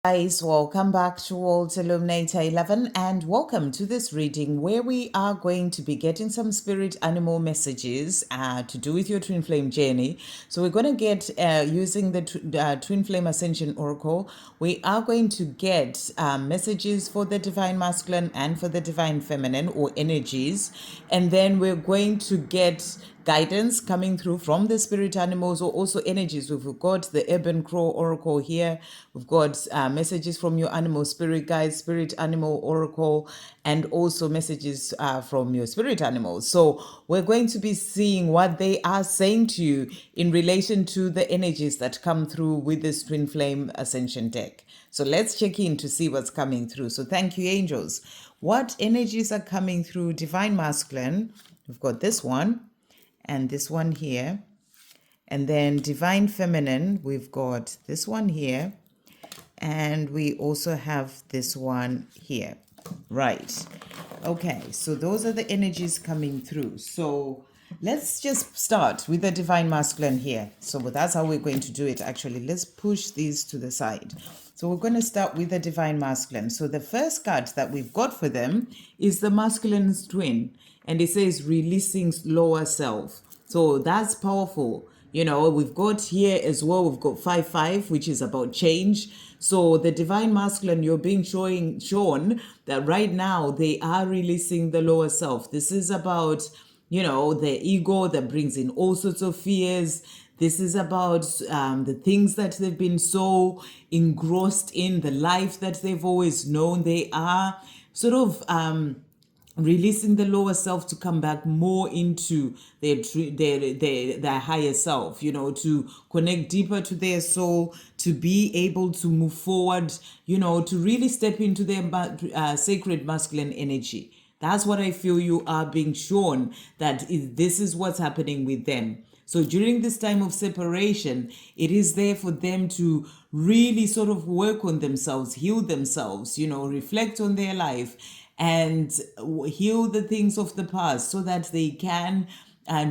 Guys, welcome back to Illuminator11 and welcome to this reading where we are going to be getting some spirit animal messages to do with your twin flame journey. So we're going to get using the twin flame ascension oracle. We are going to get messages for the divine masculine and for the divine feminine or energies, and then we're going to get guidance coming through from the spirit animals or also energies. We've got the urban crow oracle here. We've got messages from your animal spirit guides, spirit animal oracle, and also messages from your spirit animals. So we're going to be seeing what they are saying to you in relation to the energies that come through with this twin flame ascension deck. So let's check in to see what's coming through. So thank you, angels. What energies are coming through divine masculine? We've got this one and this one here. And then divine feminine, we've got this one here. And we also have this one here. Right. Okay, so those are the energies coming through. So let's just start with the divine masculine here. So that's how we're going to do it. Actually, let's push these to the side. So we're going to start with the divine masculine. So the first card that we've got for them is the masculine's twin. And it says releasing lower self. So that's powerful. You know, we've got here as well, we've got 5-5, which is about change. So the divine masculine, you're being shown that right now they are releasing the lower self. This is about, you know, the ego that brings in all sorts of fears. This is about the things that they've been so engrossed in, the life that they've always known. They are sort of releasing the lower self to come back more into their higher self, you know, to connect deeper to their soul, to be able to move forward, you know, to really step into their sacred masculine energy. That's what I feel you are being shown, that this is what's happening with them. So during this time of separation, it is there for them to really sort of work on themselves, heal themselves, you know, reflect on their life and heal the things of the past so that they can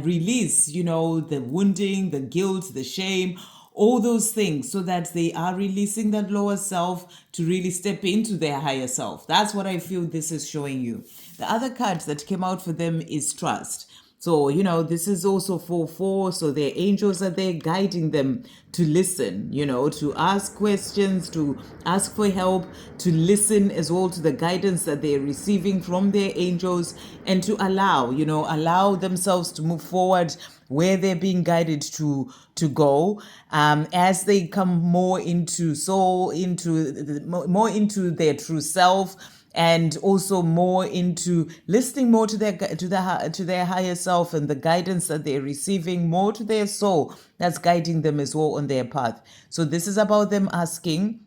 release, you know, the wounding, the guilt, the shame, all those things, so that they are releasing that lower self to really step into their higher self. That's what I feel this is showing you. The other card that came out for them is trust. So, you know, this is also 4-4. So their angels are there guiding them to listen, you know, to ask questions, to ask for help, to listen as well to the guidance that they're receiving from their angels, and to allow themselves to move forward where they're being guided to go, as they come more into soul, more into their true self, and also more into listening more to their higher self and the guidance that they're receiving, more to their soul that's guiding them as well on their path. So this is about them asking,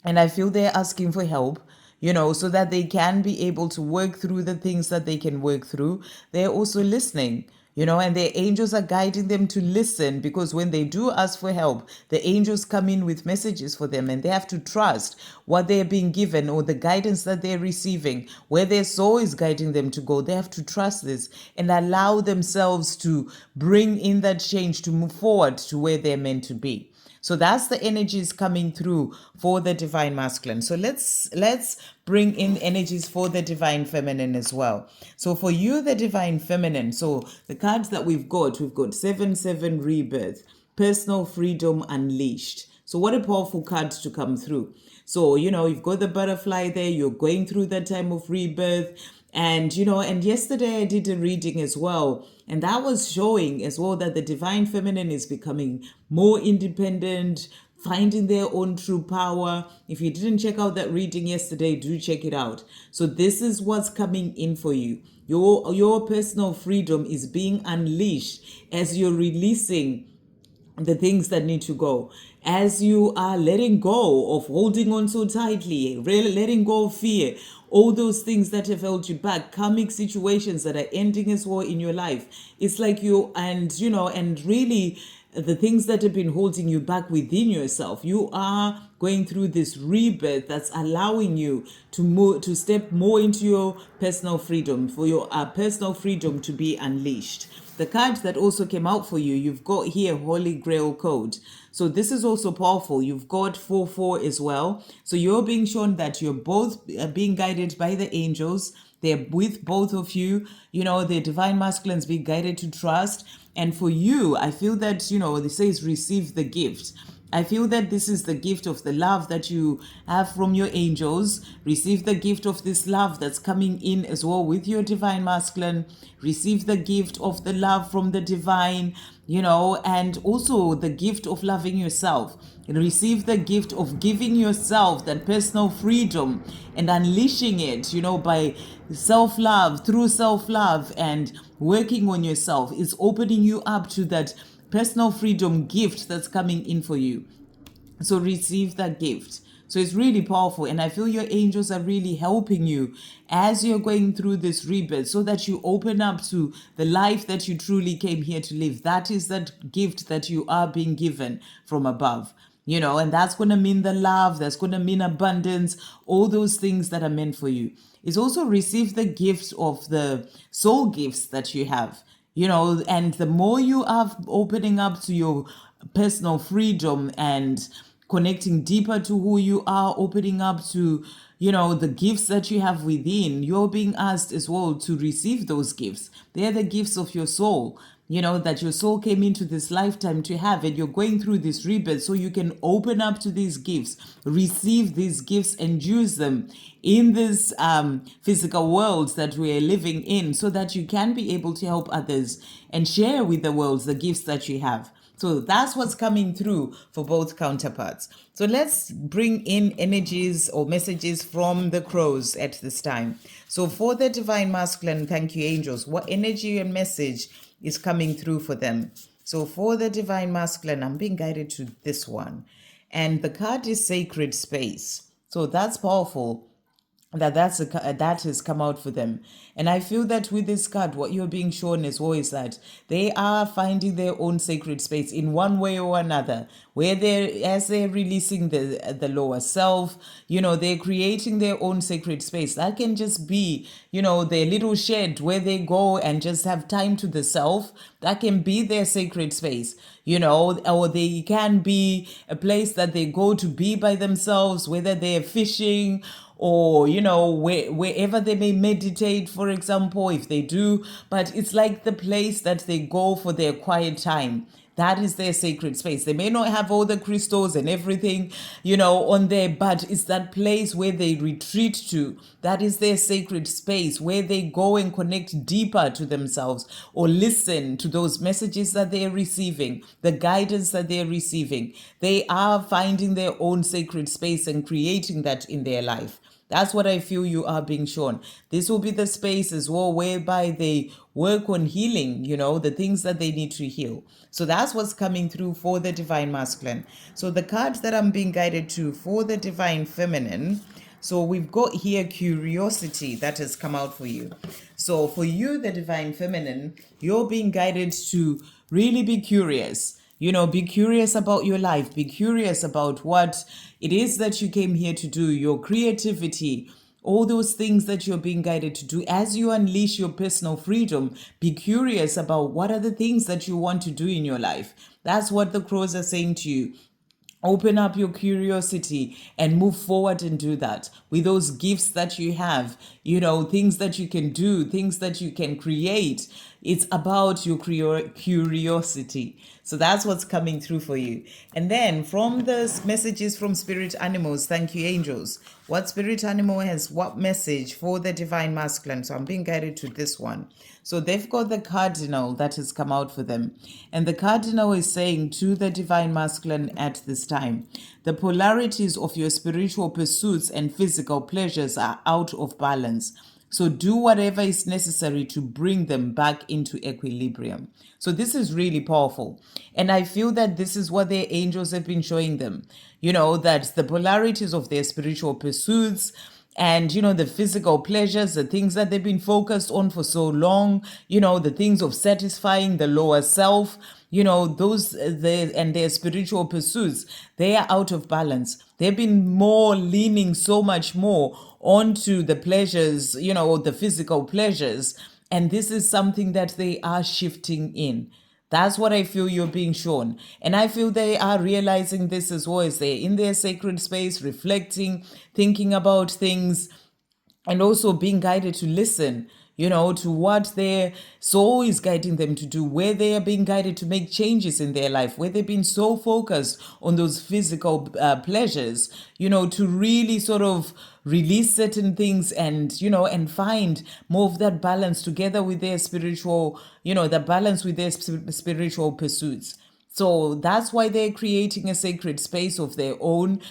and I feel they're asking for help, you know, so that they can be able to work through the things that they can work through. They're also listening, you know, and their angels are guiding them to listen, because when they do ask for help, the angels come in with messages for them, and they have to trust what they're being given or the guidance that they're receiving, where their soul is guiding them to go. They have to trust this and allow themselves to bring in that change to move forward to where they're meant to be. So that's the energies coming through for the divine masculine. So let's bring in energies for the divine feminine as well. So for you, the divine feminine, so the cards that we've got 7-7 rebirth, personal freedom unleashed. So what a powerful card to come through. So, you know, you've got the butterfly there, you're going through that time of rebirth. And, you know, and yesterday I did a reading as well, and that was showing as well that the divine feminine is becoming more independent, finding their own true power. If you didn't check out that reading yesterday, do check it out. So this is what's coming in for you. Your personal freedom is being unleashed as you're releasing the things that need to go, as you are letting go of holding on so tightly, really letting go of fear, all those things that have held you back, karmic situations that are ending as well in your life. It's like and really the things that have been holding you back within yourself. You are going through this rebirth that's allowing you to step more into your personal freedom, for your personal freedom to be unleashed. The card that also came out for you, you've got here Holy Grail Code. So this is also powerful. You've got 4-4 as well. So you're being shown that you're both being guided by the angels. They're with both of you. You know, the divine masculines being guided to trust. And for you, I feel that, you know, it says receive the gift. I feel that this is the gift of the love that you have from your angels. Receive the gift of this love that's coming in as well with your divine masculine. Receive the gift of the love from the divine, you know, and also the gift of loving yourself. Receive the gift of giving yourself that personal freedom and unleashing it, you know, by self-love, through self-love and working on yourself. It's opening you up to that personal freedom gift that's coming in for you. So receive that gift. So it's really powerful. And I feel your angels are really helping you as you're going through this rebirth so that you open up to the life that you truly came here to live. That is that gift that you are being given from above. You know, and that's going to mean the love, that's going to mean abundance, all those things that are meant for you. It's also receive the gift of the soul gifts that you have. You know, and the more you are opening up to your personal freedom and connecting deeper to who you are, opening up to, you know, the gifts that you have within, you're being asked as well to receive those gifts. They're the gifts of your soul, you know, that your soul came into this lifetime to have, and you're going through this rebirth so you can open up to these gifts, receive these gifts and use them in this physical world that we are living in so that you can be able to help others and share with the world the gifts that you have. So that's what's coming through for both counterparts. So let's bring in energies or messages from the crows at this time. So for the divine masculine, thank you, angels. What energy and message is coming through for them? So for the divine masculine, I'm being guided to this one. And the card is sacred space. So that's powerful. That has come out for them. And I feel that with this card, what you're being shown as well is that they are finding their own sacred space in one way or another, where as they're releasing the lower self, you know, they're creating their own sacred space. That can just be, you know, their little shed where they go and just have time to the self. That can be their sacred space, you know, or they can be a place that they go to be by themselves, whether they're fishing or, you know, wherever they may meditate, for example, if they do. But it's like the place that they go for their quiet time. That is their sacred space. They may not have all the crystals and everything, you know, on there, but it's that place where they retreat to. That is their sacred space where they go and connect deeper to themselves or listen to those messages that they're receiving, the guidance that they're receiving. They are finding their own sacred space and creating that in their life. That's what I feel you are being shown. This will be the space as well whereby they work on healing, you know, the things that they need to heal. So that's what's coming through for the divine masculine. So the cards that I'm being guided to for the divine feminine. So we've got here curiosity that has come out for you. So for you, the divine feminine, you're being guided to really be curious. You know, be curious about your life. Be curious about what it is that you came here to do, your creativity, all those things that you're being guided to do. As you unleash your personal freedom, be curious about what are the things that you want to do in your life. That's what the crows are saying to you. Open up your curiosity and move forward and do that with those gifts that you have, you know, things that you can do, things that you can create. It's about your curiosity. So that's what's coming through for you. And then from the messages from spirit animals, thank you, angels. What spirit animal has what message for the divine masculine? So I'm being guided to this one. So they've got the cardinal that has come out for them. And the cardinal is saying to the divine masculine at this time, the polarities of your spiritual pursuits and physical pleasures are out of balance. So do whatever is necessary to bring them back into equilibrium. So this is really powerful. And I feel that this is what their angels have been showing them. You know, that the polarities of their spiritual pursuits and, you know, the physical pleasures, the things that they've been focused on for so long, you know, the things of satisfying the lower self, you know, those and their spiritual pursuits, they are out of balance. They've been more leaning so much more onto the pleasures, you know, the physical pleasures And this is something that they are shifting in. That's what I feel you're being shown. And I feel they are realizing this as well, as they're in their sacred space, reflecting, thinking about things, and also being guided to listen, to what their soul is guiding them to do, where they are being guided to make changes in their life, where they've been so focused on those physical pleasures, to really sort of release certain things, and find more of that balance together with their spiritual, the balance with their spiritual pursuits. So that's why they're creating a sacred space of their own,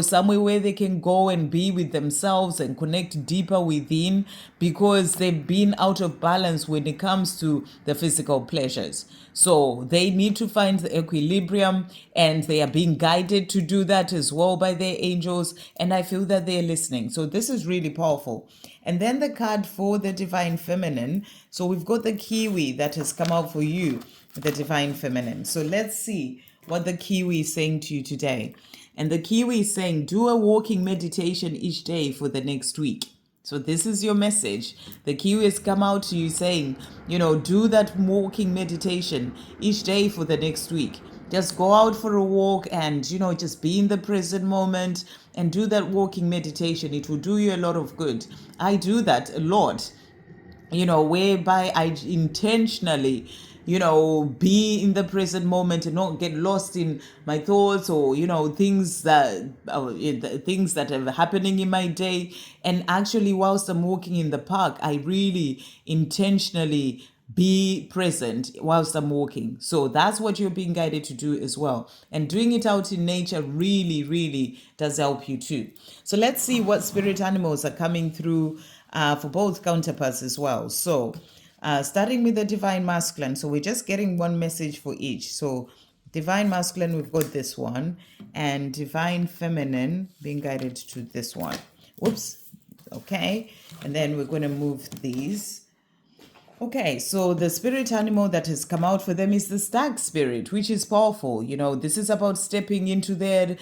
somewhere where they can go and be with themselves and connect deeper within, because they've been out of balance when it comes to the physical pleasures. So they need to find the equilibrium, and they are being guided to do that as well by their angels. And I feel that they're listening. So this is really powerful. And then the card for the Divine Feminine. So we've got the Kiwi that has come out for you, the Divine Feminine. So let's see what the Kiwi is saying to you today. And the Kiwi is saying, do a walking meditation each day for the next week. So this is your message. The Kiwi has come out to you saying, do that walking meditation each day for the next week. Just go out for a walk and, just be in the present moment and do that walking meditation. It will do you a lot of good. I do that a lot, whereby I intentionally, be in the present moment and not get lost in my thoughts, or, things that are happening in my day. And actually, whilst I'm walking in the park, I really intentionally be present whilst I'm walking. So that's what you're being guided to do as well. And doing it out in nature really, really does help you too. So let's see what spirit animals are coming through for both counterparts as well. So starting with the Divine Masculine. So we're just getting one message for each. So Divine Masculine, we've got this one. And Divine Feminine being guided to this one. Whoops. Okay. And then we're going to move these. Okay, so the spirit animal that has come out for them is the stag spirit, which is powerful. This is about stepping into their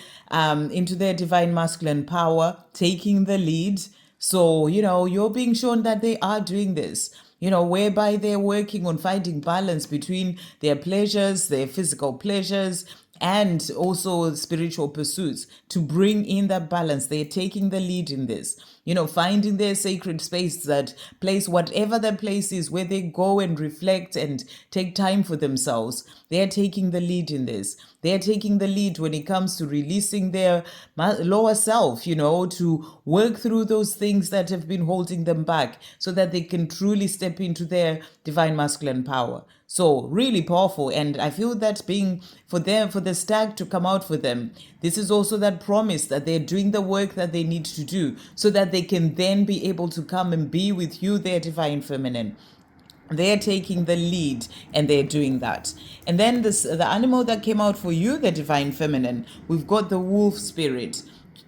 divine masculine power, taking the lead. So, you're being shown that they are doing this, whereby they're working on finding balance between their pleasures, their physical pleasures, and also spiritual pursuits to bring in that balance. They're taking the lead in this, finding their sacred space, that place, whatever that place is, where they go and reflect and take time for themselves. They're taking the lead in this. They're taking the lead when it comes to releasing their lower self, to work through those things that have been holding them back, so that they can truly step into their divine masculine power. So really powerful. And I feel that being for the stag to come out for them, this is also that promise that they're doing the work that they need to do, so that they can then be able to come and be with you, their divine feminine. They're taking the lead and they're doing that. And then the animal that came out for you, the divine feminine, we've got the wolf spirit.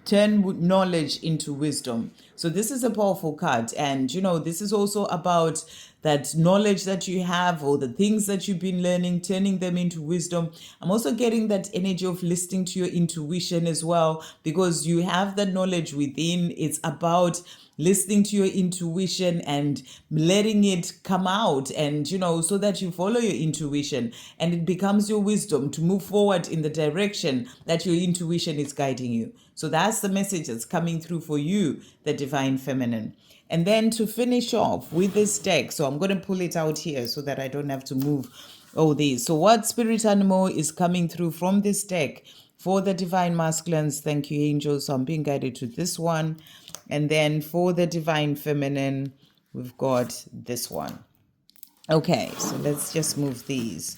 Turn knowledge into wisdom. So this is a powerful card. And, this is also about that knowledge that you have, or the things that you've been learning, turning them into wisdom. I'm also getting that energy of listening to your intuition as well, because you have the knowledge within. It's about listening to your intuition and letting it come out, and so that you follow your intuition and it becomes your wisdom to move forward in the direction that your intuition is guiding you. So that's the message that's coming through for you, the divine feminine. And then to finish off with this deck, so I'm going to pull it out here so that I don't have to move all these. So what spirit animal is coming through from this deck for the divine masculines? Thank you, angels. So I'm being guided to this one. And then for the divine feminine, we've got this one. Okay, so let's just move these.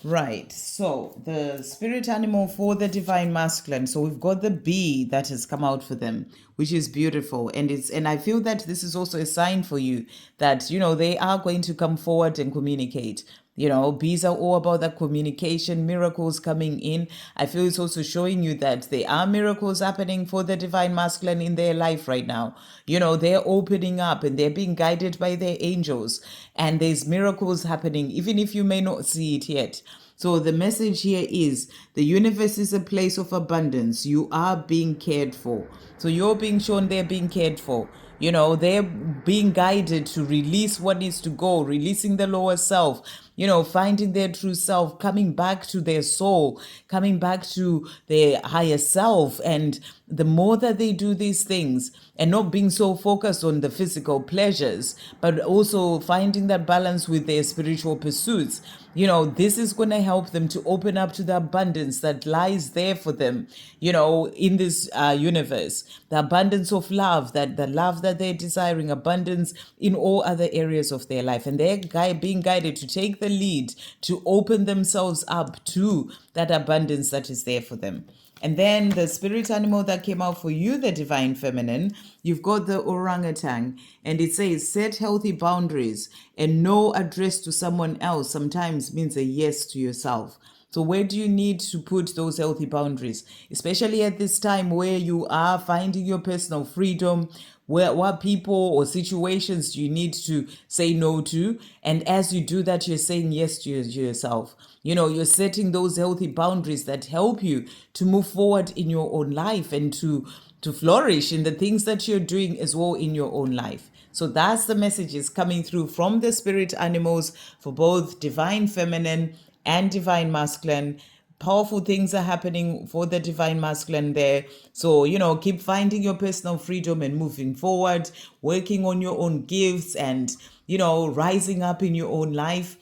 Right, so the spirit animal for the divine masculine. So we've got the bee that has come out for them, which is beautiful. And I feel that this is also a sign for you that, they are going to come forward and communicate. Bees are all about that communication, miracles coming in. I feel it's also showing you that there are miracles happening for the divine masculine in their life right now. They're opening up and they're being guided by their angels. And there's miracles happening, even if you may not see it yet. So the message here is the universe is a place of abundance. You are being cared for. So you're being shown they're being cared for. You know, they're being guided to release what needs to go, releasing the lower self, you know, finding their true self, coming back to their soul, coming back to their higher self. And the more that they do these things and not being so focused on the physical pleasures, but also finding that balance with their spiritual pursuits, you know, this is going to help them to open up to the abundance that lies there for them, you know, in this universe, the abundance of love, that the love that they're desiring, abundance in all other areas of their life. And they're being guided to take the lead, to open themselves up to that abundance that is there for them. And then the spirit animal that came out for you, the divine feminine, you've got the orangutan, and it says set healthy boundaries, and no address to someone else sometimes means a yes to yourself. So where do you need to put those healthy boundaries, especially at this time where you are finding your personal freedom? What people or situations do you need to say no to? And as you do that, you're saying yes to yourself. You know, you're setting those healthy boundaries that help you to move forward in your own life and to flourish in the things that you're doing as well in your own life. So that's the messages coming through from the spirit animals for both divine feminine and divine masculine. Powerful things are happening for the divine masculine there. So, you know, keep finding your personal freedom and moving forward, working on your own gifts and, you know, rising up in your own life.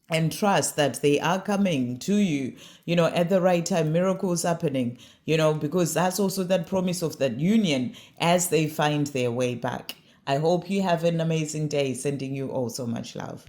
And trust that they are coming to you, you know, at the right time, miracles happening, you know, because that's also that promise of that union as they find their way back. I hope you have an amazing day. Sending you all so much love.